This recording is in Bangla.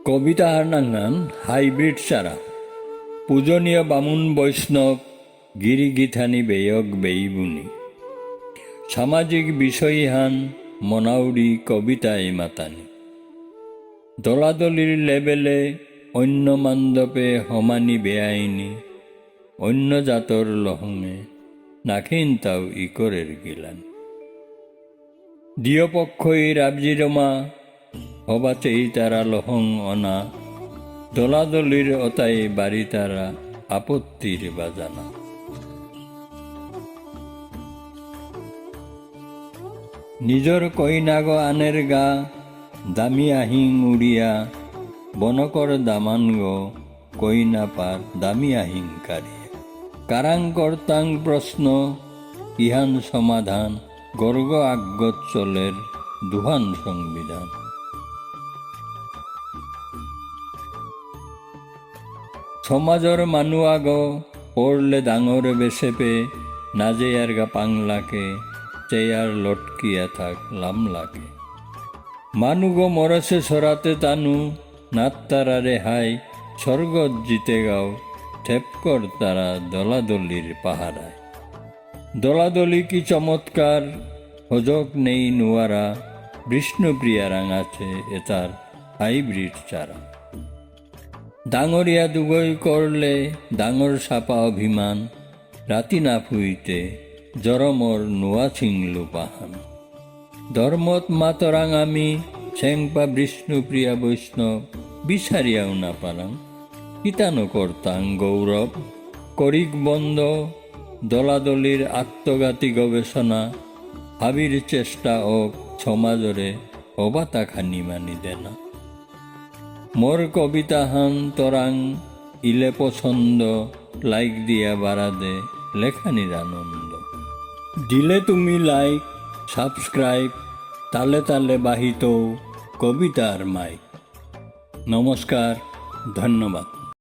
কবিতার নাঙ্গান হাইব্রিড চারা পূজনীয় বামুন বৈষ্ণব গিরিগিথানি বেয়ক বেইবুনি সামাজিক বিষয়হান মনাউরি কবিতায় মাতানি দলাদলির লেবেলে অন্য মান্দপে হমানি বেআইনি অন্য জাতর লহঙে নাখিন তাও ইকরের গিলান দিয়পক্ষই রাবজিরমা হবাচেই তারা লহং অনা দলাদলির অতাই বাড়ি তারা আপত্তির বাজানা নিজর কইনাগ আনের গা দামি আহিং উড়িয়া বনকর দামান গো কইনা পার দামি আহিং কারিয়া কারাং কর্তাং প্রশ্ন ইহান সমাধান গর্গ আজ্ঞোচ্চলের দুহান সংবিধান সমাজর মানুয়াগ পড়লে ডাঙর বেসেপে নাজেয়ার গা পাংলাকে চেয়ার লটকিয়া থাক লামলাকে মানুগ মরসে সরাতে তানু নাত্তারা রেহাই স্বর্গ জিতে গাও ঠেপকর তারা দলাদলির পাহারায় দলাদলি কি চমৎকার হজক নেই নুয়ারা বিষ্ণুপ্রিয়া রাঙাছে এতার হাইব্রিড চারা ডাঙরিয়া দুগই করলে ডাঙর সাপা অভিমান রাতি না ফুইতে জরমর নোয়া ছিংলু পাহান ধর্মত মাতরাং আমি ছেংপা বিষ্ণুপ্রিয়া বৈষ্ণব বিচারিয়াও না পারাং কিতানো করতাং গৌরব করিক বন্ধ দলাদলির আত্মঘাতী গবেষণা হাবির চেষ্টা ও সমাজরে অবাতা খানি মানি দেনা মোর কবিতা হান তরাং ইলে পছন্দ লাইক দিয়া বাড়া দে লেখানির আনন্দ দিলে তুমি লাইক সাবস্ক্রাইব তালে তালে বাহিত কবিতার মাইক নমস্কার ধন্যবাদ।